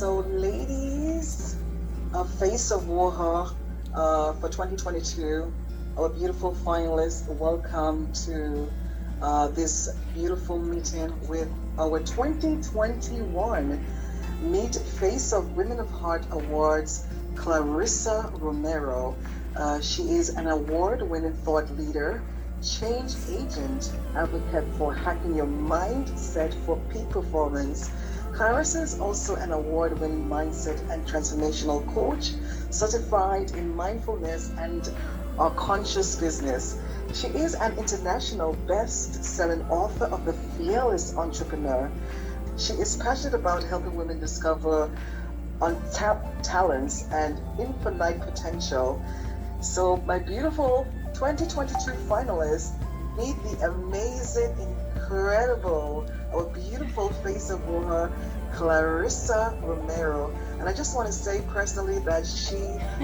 So, ladies, Face of WOHA for 2022, our beautiful finalists, welcome to this beautiful meeting with our 2021 Meet Face of Women of Heart Awards, Clarissa Romero. She is an award-winning thought leader, change agent, advocate for hacking your mindset for peak performance. Clarissa is also an award-winning mindset and transformational coach, certified in mindfulness and conscious business. She is an international best-selling author of The Fearless Entrepreneur. She is passionate about helping women discover untapped talents and infinite potential. So my beautiful 2022 finalists, meet the amazing, incredible, or beautiful Face of WOHA, Clarissa Romero. And I just want to say personally that she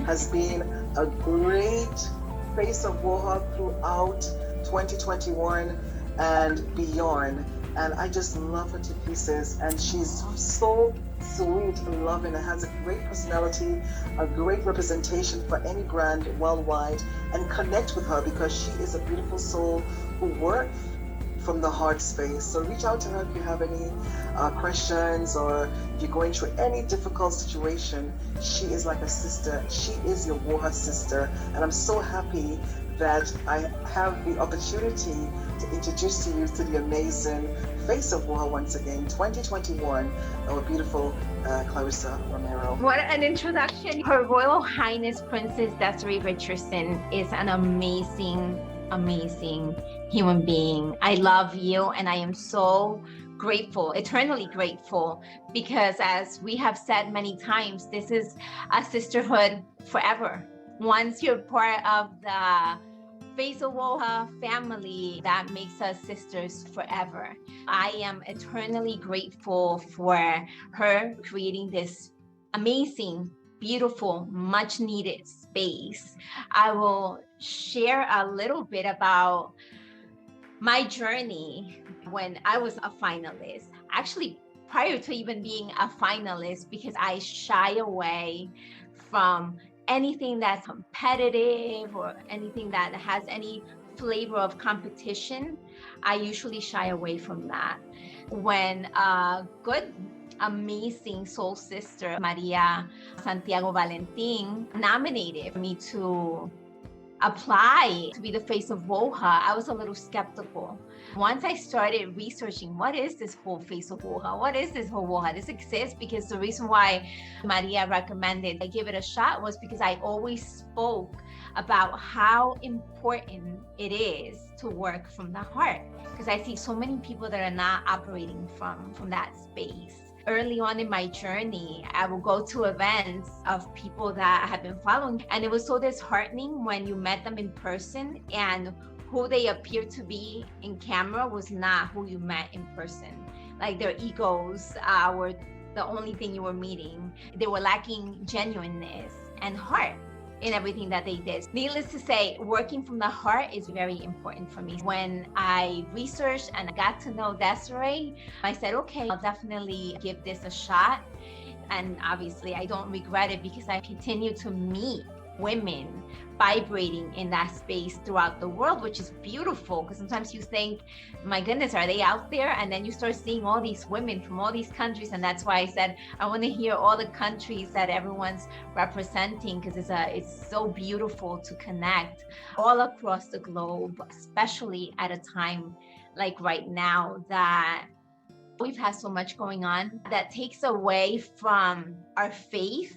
has been a great Face of WOHA throughout 2021 and beyond. And I just love her to pieces. And she's so sweet, loving, and has a great personality, a great representation for any brand worldwide. And connect with her because she is a beautiful soul who works from the heart space. So reach out to her if you have any questions, or if you're going through any difficult situation. She is like a sister. She is your WOHA sister. And I'm so happy that I have the opportunity to introduce to you to the amazing Face of WOHA once again, 2021, our beautiful Clarissa Romero. What an introduction. Her Royal Highness Princess Desiree Richardson is an amazing human being. I love you, and I am so grateful, eternally grateful, because as we have said many times, this is a sisterhood forever. Once you're part of the Face of WOHA family, that makes us sisters forever. I am eternally grateful for her creating this amazing, beautiful, much needed space. I will share a little bit about my journey when I was a finalist. Actually, prior to even being a finalist, because I shy away from anything that's competitive or anything that has any flavor of competition. I usually shy away from that. When a good, amazing soul sister, Maria Santiago Valentin, nominated me to apply to be the Face of WOHA, I was a little skeptical. Once I started researching, what is this whole Face of WOHA? What is this whole WOHA? This exists because the reason why Maria recommended I give it a shot was because I always spoke about how important it is to work from the heart. Because I see so many people that are not operating from that space. Early on in my journey, I would go to events of people that I had been following, and it was so disheartening when you met them in person and who they appeared to be in camera was not who you met in person. Like their egos were the only thing you were meeting. They were lacking genuineness and heart in everything that they did. Needless to say, working from the heart is very important for me. When I researched and got to know Desiree, I said, okay, I'll definitely give this a shot. And obviously I don't regret it because I continue to meet women vibrating in that space throughout the world, which is beautiful, because sometimes you think, my goodness, are they out there? And then you start seeing all these women from all these countries. And that's why I said I want to hear all the countries that everyone's representing, because it's so beautiful to connect all across the globe, especially at a time like right now that we've had so much going on that takes away from our faith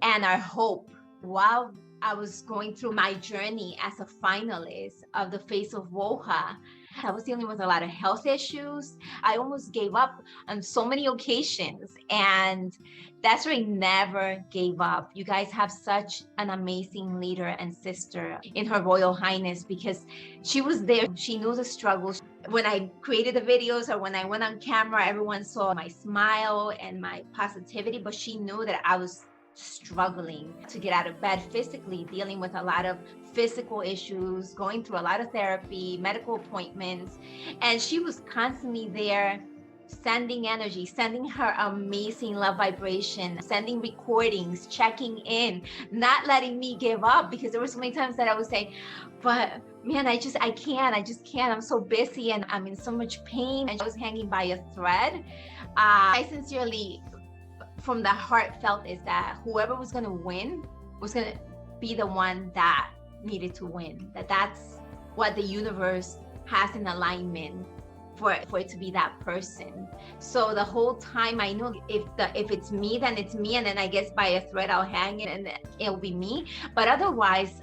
and our hope. While I was going through my journey as a finalist of the Face of WOHA, I was dealing with a lot of health issues. I almost gave up on so many occasions, and Desiree never gave up. You guys have such an amazing leader and sister in Her Royal Highness, because she was there. She knew the struggles. When I created the videos or when I went on camera, everyone saw my smile and my positivity, but she knew that I was struggling to get out of bed physically, dealing with a lot of physical issues, going through a lot of therapy, medical appointments. And she was constantly there sending energy, sending her amazing love vibration, sending recordings, checking in, not letting me give up, because there were so many times that I would say, but man, I just can't. I'm so busy and I'm in so much pain. And I was hanging by a thread. I sincerely, from the heart, felt is that whoever was going to win was going to be the one that needed to win. That's what the universe has in alignment for it to be that person. So the whole time I knew if it's me, then it's me, and then I guess by a thread I'll hang it and it'll be me. But otherwise,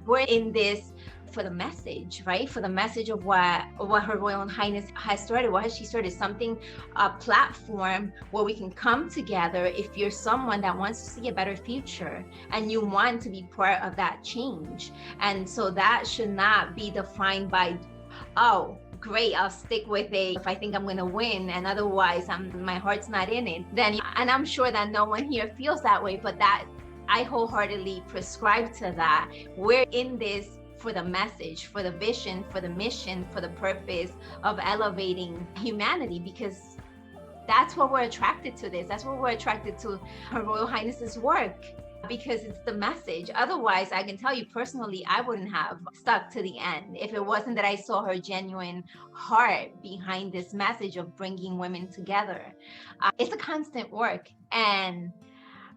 we're in this for the message, right? For the message of what Her Royal Highness has started. What has she started? Something, a platform where we can come together if you're someone that wants to see a better future and you want to be part of that change. And so that should not be defined by, oh, great, I'll stick with it if I think I'm going to win, and otherwise my heart's not in it. Then, and I'm sure that no one here feels that way, but that I wholeheartedly prescribe to that. We're in this for the message, for the vision, for the mission, for the purpose of elevating humanity, because that's what we're attracted to this. That's what we're attracted to Her Royal Highness's work, because it's the message. Otherwise, I can tell you personally, I wouldn't have stuck to the end if it wasn't that I saw her genuine heart behind this message of bringing women together. It's a constant work. And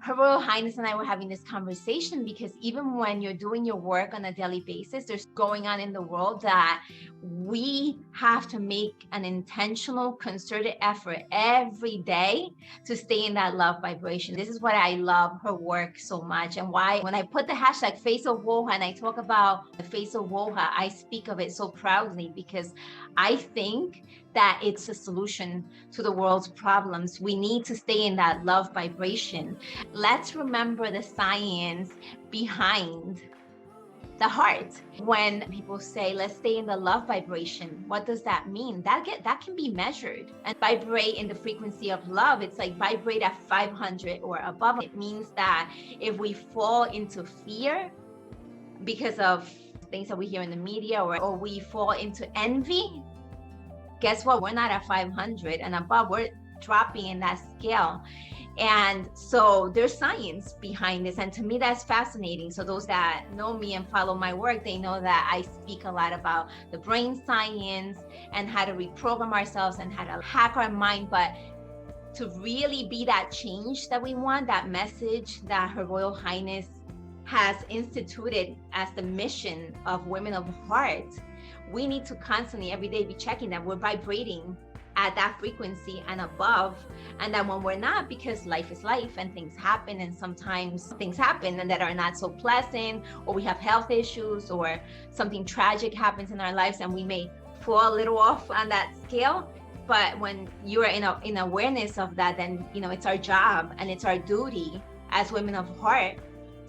Her Royal Highness and I were having this conversation because even when you're doing your work on a daily basis, there's going on in the world that we have to make an intentional, concerted effort every day to stay in that love vibration. This is why I love her work so much, and why when I put the hashtag Face of WOHA and I talk about the Face of WOHA, I speak of it so proudly, because I think that it's a solution to the world's problems. We need to stay in that love vibration. Let's remember the science behind the heart. When people say, let's stay in the love vibration, what does that mean? That can be measured. And vibrate in the frequency of love, it's like vibrate at 500 or above. It means that if we fall into fear because of things that we hear in the media, or we fall into envy, guess what? We're not at 500 and above. We're dropping in that scale. And so there's science behind this. And to me, that's fascinating. So those that know me and follow my work, they know that I speak a lot about the brain science and how to reprogram ourselves and how to hack our mind. But to really be that change that we want, that message that Her Royal Highness has instituted as the mission of Women of Heart, we need to constantly, every day, be checking that we're vibrating at that frequency and above, and that when we're not, because life is life and things happen, and sometimes things happen and that are not so pleasant, or we have health issues, or something tragic happens in our lives and we may fall a little off on that scale. But when you're in awareness of that, then it's our job and it's our duty as Women of Heart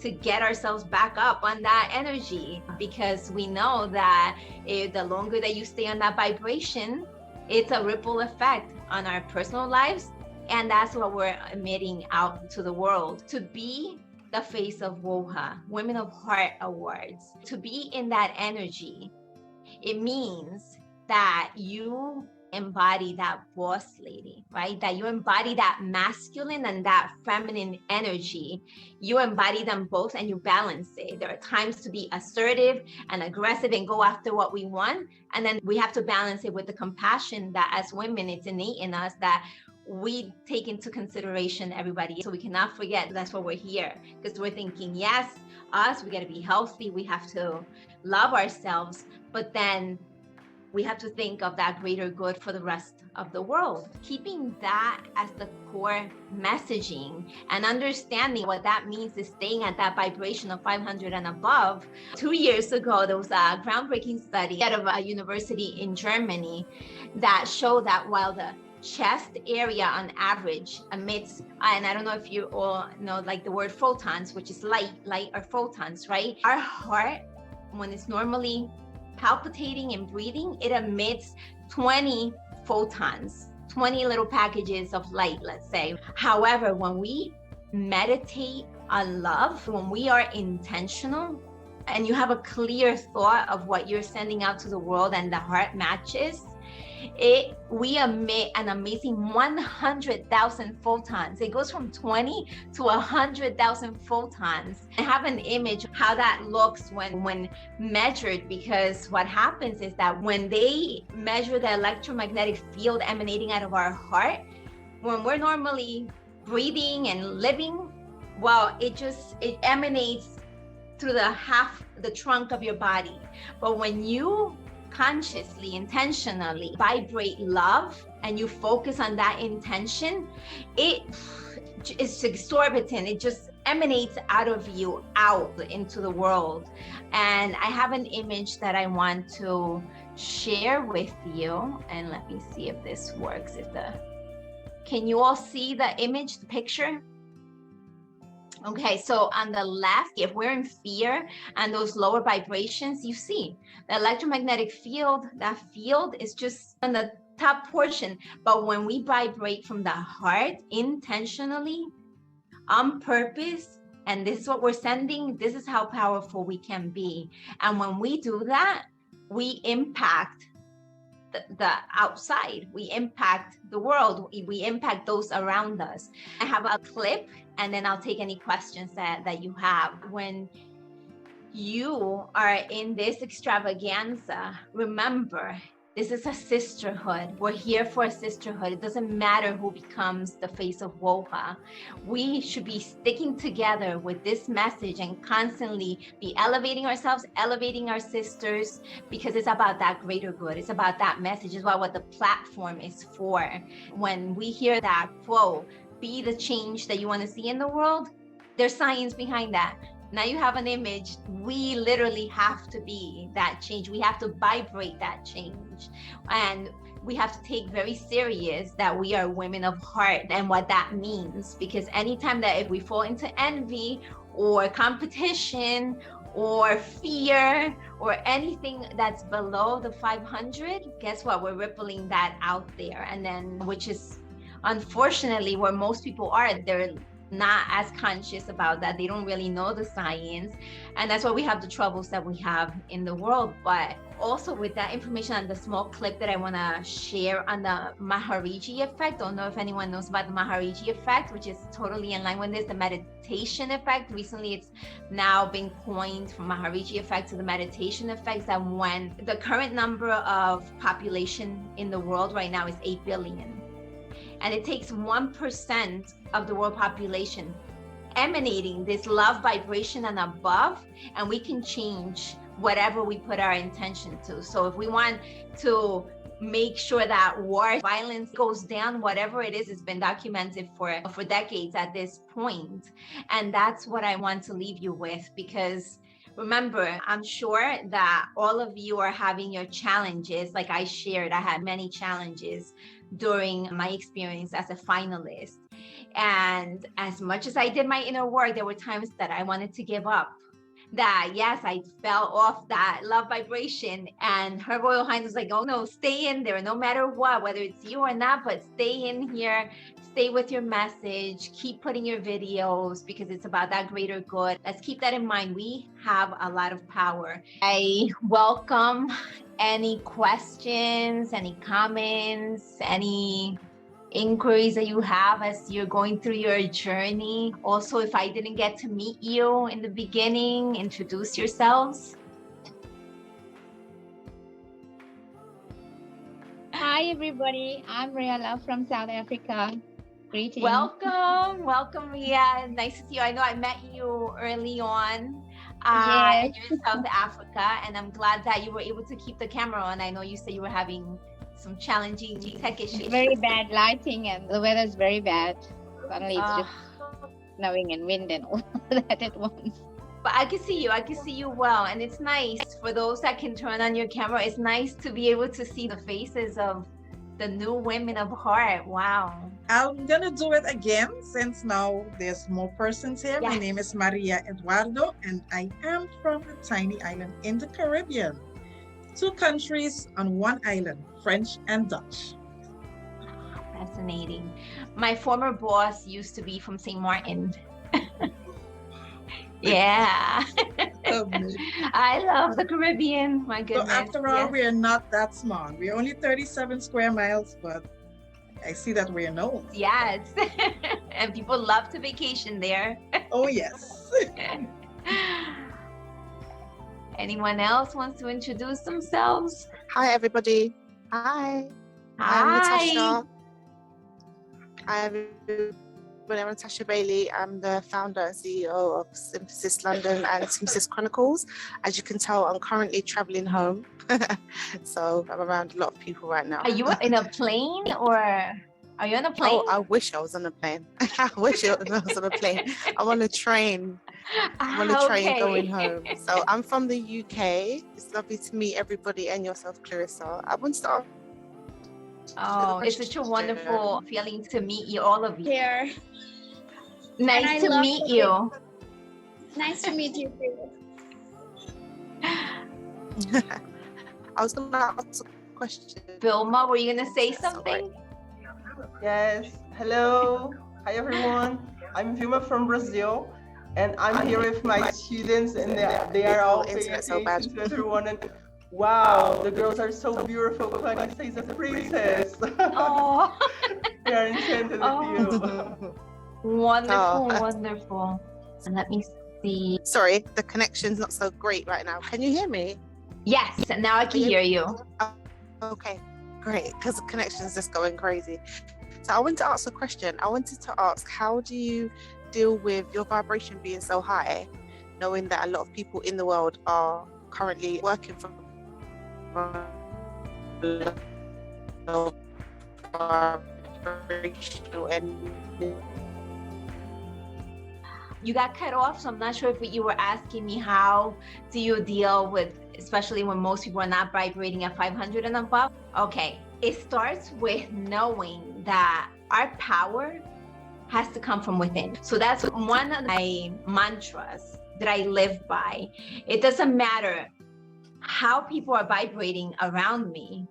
to get ourselves back up on that energy, because we know that the longer that you stay on that vibration, it's a ripple effect on our personal lives. And that's what we're emitting out to the world. To be the Face of WOHA, Women of Heart Awards, to be in that energy, it means that you embody that boss lady, right? That you embody that masculine and that feminine energy. You embody them both and you balance it. There are times to be assertive and aggressive and go after what we want. And then we have to balance it with the compassion that as women, it's innate in us, that we take into consideration everybody. So we cannot forget that's why we're here, because we're thinking, yes, us, we got to be healthy. We have to love ourselves, but then we have to think of that greater good for the rest of the world. Keeping that as the core messaging and understanding what that means is staying at that vibration of 500 and above. 2 years ago, there was a groundbreaking study out of a university in Germany that showed that while the chest area on average emits, and I don't know if you all know, like the word photons, which is light or photons, right? Our heart, when it's normally palpitating and breathing, it emits 20 photons, 20 little packages of light, let's say. However, when we meditate on love, when we are intentional and you have a clear thought of what you're sending out to the world and the heart matches, we emit an amazing 100,000 photons. It goes from 20 to 100,000 photons. I have an image of how that looks when measured, because what happens is that when they measure the electromagnetic field emanating out of our heart, when we're normally breathing and living, well, it emanates through the trunk of your body. But when you consciously, intentionally vibrate love and you focus on that intention, it's exorbitant. It just emanates out of you, out into the world. And I have an image that I want to share with you. And let me see if this works. Can you all see the image, the picture? Okay, so on the left, if we're in fear and those lower vibrations, you see the electromagnetic field, that field is just on the top portion. But when we vibrate from the heart intentionally, on purpose, and this is what we're sending, this is how powerful we can be. And when we do that, we impact the outside, we impact the world, we impact those around us. I have a clip, and then I'll take any questions that you have. When you are in this extravaganza, remember, this is a sisterhood. We're here for a sisterhood. It doesn't matter who becomes the face of WOHA. We should be sticking together with this message and constantly be elevating ourselves, elevating our sisters, because it's about that greater good. It's about that message. It's about what the platform is for. When we hear that quote, be the change that you want to see in the world, there's science behind that. Now you have an image. We literally have to be that change. We have to vibrate that change. And we have to take very serious that we are women of heart and what that means. Because anytime that if we fall into envy or competition or fear or anything that's below the 500, guess what? We're rippling that out there. And then, which is unfortunately where most people are, they're not as conscious about that. They don't really know the science, and that's why we have the troubles that we have in the world. But also with that information on the small clip that I want to share on the Maharishi effect, don't know if anyone knows about the Maharishi effect, which is totally in line with this, the meditation effect. Recently it's now been coined from Maharishi effect to the meditation effects, that when the current number of population in the world right now is 8 billion. And it takes 1% of the world population emanating this love vibration and above, and we can change whatever we put our intention to. So if we want to make sure that war, violence goes down, whatever it is, it's been documented for decades at this point. And that's what I want to leave you with, because remember, I'm sure that all of you are having your challenges. Like I shared, I had many challenges during my experience as a finalist. And as much as I did my inner work, there were times that I wanted to give up. That yes, I fell off that love vibration, and Her Royal Highness was like, oh no, stay in there no matter what, whether it's you or not, but stay in here, stay with your message, keep putting your videos, because it's about that greater good. Let's keep that in mind. We have a lot of power. I welcome any questions, any comments, any inquiries that you have as you're going through your journey. Also, if I didn't get to meet you in the beginning, introduce yourselves. Hi, everybody. I'm Riala from South Africa. Greetings. Welcome, Ria. Nice to see you. I know I met you early on. Yes. You're in South Africa, and I'm glad that you were able to keep the camera on. I know you said you were having some challenging tech issues. Very bad lighting, and the weather is very bad. Suddenly it's just snowing and wind and all that at once. But I can see you well, and it's nice for those that can turn on your camera. It's nice to be able to see the faces of the new women of heart. Wow. I'm gonna do it again since now there's more persons here. Yes. My name is Maria Eduardo, and I am from a tiny island in the Caribbean. 2 countries on 1 island, French and Dutch. Fascinating. My former boss used to be from St. Martin. Yeah. Amazing. I love the Caribbean. My So goodness. after all, Yes. we are not that small. We're only 37 square miles, but I see that we're known. Yes. And people love to vacation there. Oh, yes. Anyone else wants to introduce themselves? Hi, everybody. Hi, I'm Hi. Natasha. Hi, everybody. I'm Natasha Bailey. I'm the founder and CEO of Synthesis London and Synthesis Chronicles. As you can tell, I'm currently traveling home. So I'm around a lot of people right now. Are you in a plane or are you on a plane? Oh, I wish I was on a plane. I wish I was on a plane. I'm on a train. I'm on a train going home. So I'm from the UK. It's lovely to meet everybody and yourself, Clarissa. I want to start. Oh, it's such a wonderful feeling to meet you, all of you. Here. Nice I to love meet the you. Nice to meet you too. I was going to ask a question. Vilma, were you going to say That's all something? Yes. Hello. Hi, everyone. I'm Vilma from Brazil, and I'm here with my students, and they are all paying Internet so bad. attention to everyone. And wow, the girls are so beautiful. Claudia says a princess. Oh, They are enchanted with you. wonderful, Oh. wonderful. And let me see. Sorry, the connection's not so great right now. Can you hear me? Yes, now I can hear you. Okay, great, because the connection's just going crazy. So I wanted to ask a question. I wanted to ask, how do you deal with your vibration being so high, knowing that a lot of people in the world are currently working from low vibrational energy? You got cut off, so I'm not sure if you were asking me how do you deal with, especially when most people are not vibrating at 500 and above. Okay, it starts with knowing that our power has to come from within. So that's one of my mantras that I live by. It doesn't matter how people are vibrating around me.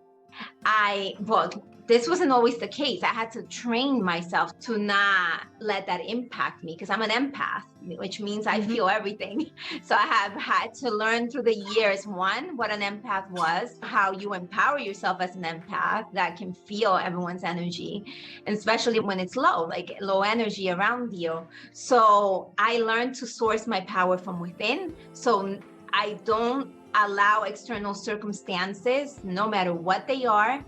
Well, this wasn't always the case. I had to train myself to not let that impact me because I'm an empath, which means I feel everything. So I have had to learn through the years, one, what an empath was, how you empower yourself as an empath that can feel everyone's energy, and especially when it's low, like low energy around you. So I learned to source my power from within. So I don't allow external circumstances, no matter what they are,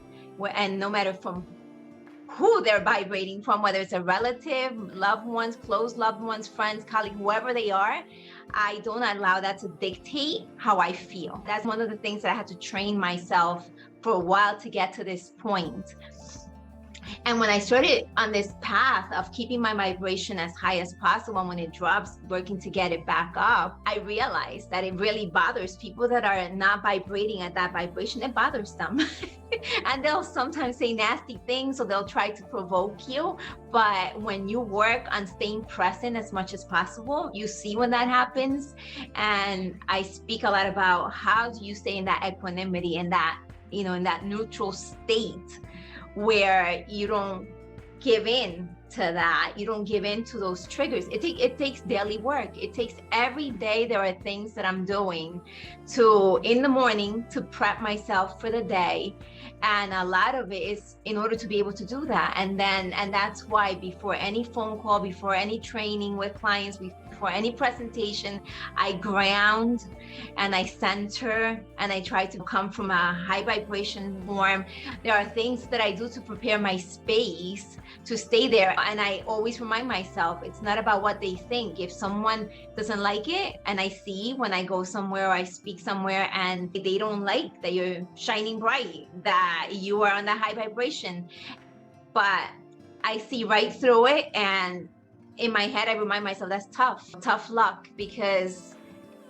and no matter from who they're vibrating from, whether it's a relative, loved ones, close loved ones, friends, colleagues, whoever they are, I don't allow that to dictate how I feel. That's one of the things that I had to train myself for a while to get to this point. And when I started on this path of keeping my vibration as high as possible, and when it drops, working to get it back up, I realized that it really bothers people that are not vibrating at that vibration. It bothers them. And they'll sometimes say nasty things, or they'll try to provoke you. But when you work on staying present as much as possible, you see when that happens. And I speak a lot about how do you stay in that equanimity, in that, in that neutral state, where you don't give in to that, you don't give in to those triggers. It takes daily work. It takes every day. There are things that I'm doing in the morning to prep myself for the day, and a lot of it is in order to be able to do that. And that's why before any phone call, before any training with clients, before any presentation, I ground and I center and I try to come from a high vibration form. There are things that I do to prepare my space to stay there. And I always remind myself, it's not about what they think. If someone doesn't like it, and I see when I go somewhere or I speak somewhere and they don't like that you're shining bright, that you are on the high vibration, but I see right through it. And in my head, I remind myself that's tough luck, because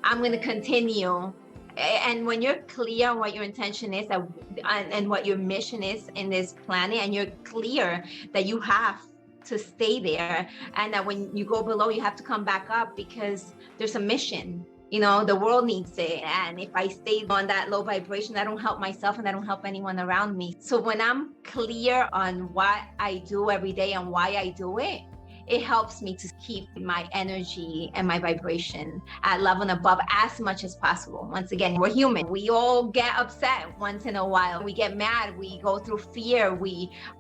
I'm going to continue. And when you're clear on what your intention is and what your mission is in this planet, and you're clear that you have to stay there, and that when you go below, you have to come back up because there's a mission. The world needs it. And if I stay on that low vibration, I don't help myself and I don't help anyone around me. So when I'm clear on what I do every day and why I do it, it helps me to keep my energy and my vibration at level and above as much as possible. Once again, we're human. We all get upset once in a while. We get mad. We go through fear.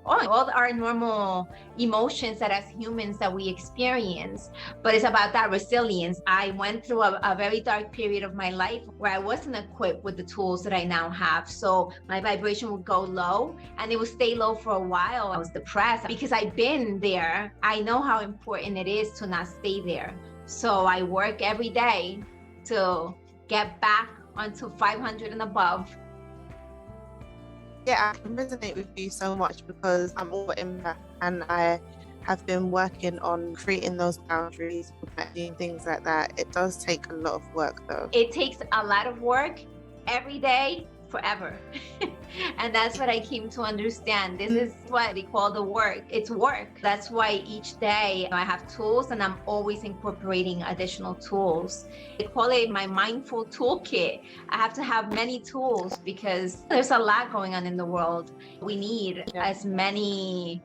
All our normal emotions that as humans that we experience. But it's about that resilience. I went through a very dark period of my life where I wasn't equipped with the tools that I now have. So my vibration would go low and it would stay low for a while. I was depressed because I've been there. I know how important it is to not stay there. So I work every day to get back onto 500 and above. Yeah, I can resonate with you so much because I'm all in that, and I have been working on creating those boundaries, doing things like that. It does take a lot of work though. It takes a lot of work every day, forever. And that's what I came to understand. This is what we call the work. It's work. That's why each day I have tools and I'm always incorporating additional tools. I call it my mindful toolkit. I have to have many tools because there's a lot going on in the world. We need as many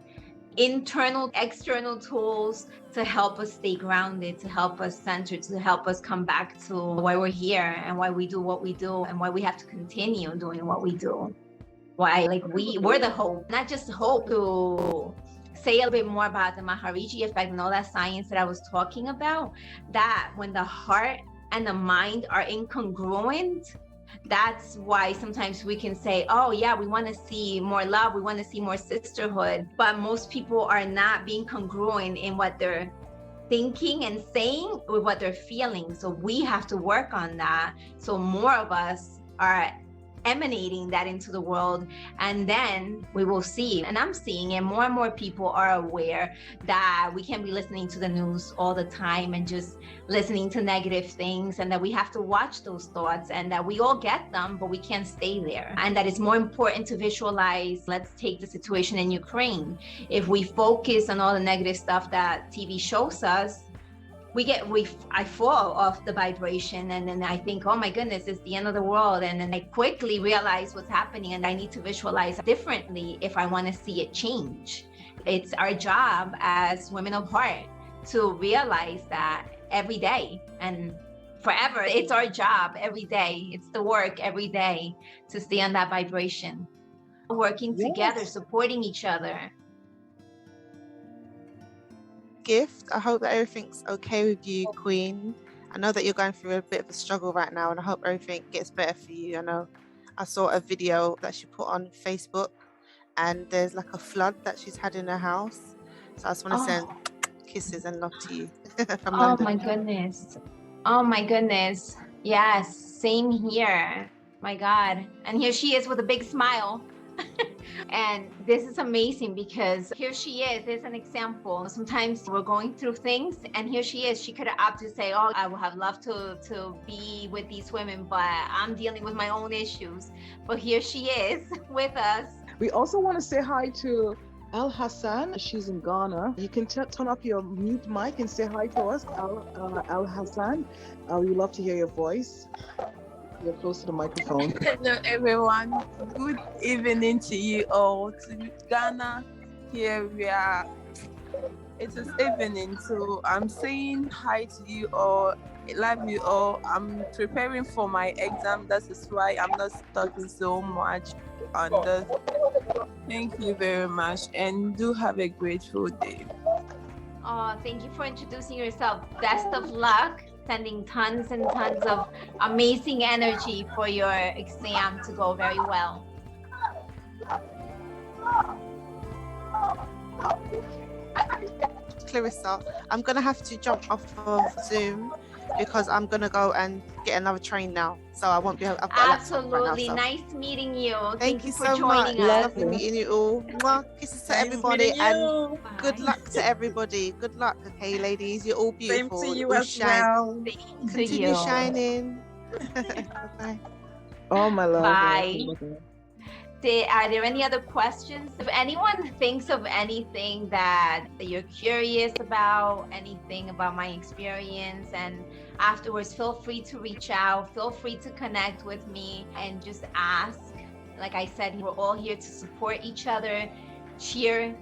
internal, external tools to help us stay grounded, to help us centered, to help us come back to why we're here and why we do what we do and why we have to continue doing what we do. Why, we're the hope, not just hope. To say a bit more about the Maharishi effect and all that science that I was talking about, that when the heart and the mind are incongruent, that's why sometimes we can say, oh yeah, we want to see more love, we want to see more sisterhood, but most people are not being congruent in what they're thinking and saying with what they're feeling. So we have to work on that, so more of us are emanating that into the world, and then we will see, and I'm seeing it, more and more people are aware that we can't be listening to the news all the time and just listening to negative things, and that we have to watch those thoughts, and that we all get them, but we can't stay there, and that it's more important to visualize. Let's take the situation in Ukraine. If we focus on all the negative stuff that TV shows us, I fall off the vibration, and then I think, oh my goodness, it's the end of the world. And then I quickly realize what's happening, and I need to visualize differently if I want to see it change. It's our job as women of heart to realize that every day and forever. It's our job every day. It's the work every day to stay on that vibration, working together, supporting each other. Gift, I hope that everything's okay with you, Queen. I know that you're going through a bit of a struggle right now, and I hope everything gets better for you. I know I saw a video that she put on Facebook, and there's like a flood that she's had in her house. So I just want to send kisses and love to you from London. My goodness. Oh my goodness. Yes, same here. My God. And here she is with a big smile. And this is amazing because here she is. There's an example. Sometimes we're going through things, and here she is. She could have opted to say, oh, I would have loved to be with these women, but I'm dealing with my own issues. But here she is with us. We also want to say hi to Al Hassan. She's in Ghana. You can turn up your mute mic and say hi to us, Al Hassan. We love to hear your voice. You're close to the microphone. Hello, everyone. Good evening to you all. To Ghana, here we are. It is evening, so I'm saying hi to you all. I love you all. I'm preparing for my exam. That is why I'm not talking so much on this. Thank you very much, and do have a grateful day. Oh, thank you for introducing yourself. Best of luck. Sending tons and tons of amazing energy for your exam to go very well. Clarissa, I'm going to have to jump off of Zoom because I'm going to go and get another train now. So I won't be able to. Absolutely. Right now, Nice meeting you. Thank you for so joining much. us. Lovely meeting you all. Mwah. Kisses to everybody, and good luck to everybody. Good luck, okay, ladies. You're all beautiful. Same to you all as well. Continue shining. Bye. Oh, my love. Bye. Are there any other questions? If anyone thinks of anything that you're curious about, anything about my experience, and afterwards, feel free to reach out, feel free to connect with me and just ask. Like I said, we're all here to support each other, cheer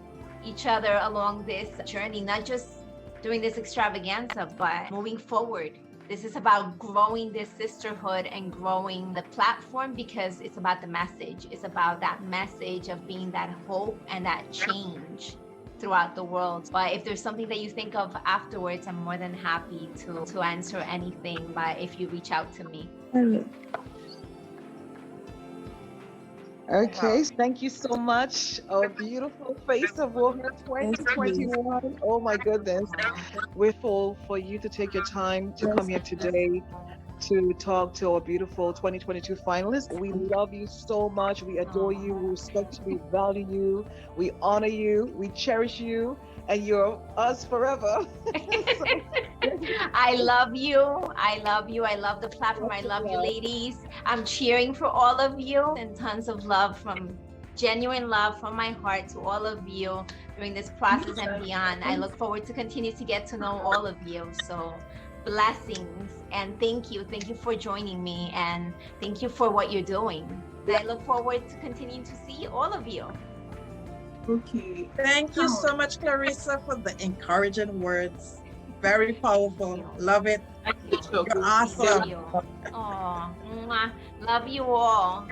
each other along this journey, not just during this extravaganza, but moving forward. This is about growing this sisterhood and growing the platform because it's about the message. It's about that message of being that hope and that change throughout the world. But if there's something that you think of afterwards, I'm more than happy to answer anything by if you reach out to me. Okay, thank you so much. Our beautiful Face of WOHA 2021. Oh my goodness. We're full for you to take your time to come here today to talk to our beautiful 2022 finalists. We love you so much. We adore you. We respect you. We value you. We honor you. We cherish you. And you're us forever. I love you. I love you. I love the platform. I love you, ladies. I'm cheering for all of you and tons of love genuine love from my heart to all of you during this process and beyond. I look forward to continue to get to know all of you. So blessings and thank you. Thank you for joining me and thank you for what you're doing. I look forward to continuing to see all of you. Okay. Thank you so much, Clarissa, for the encouraging words. Very powerful. Love it. You're awesome. Oh, love you all.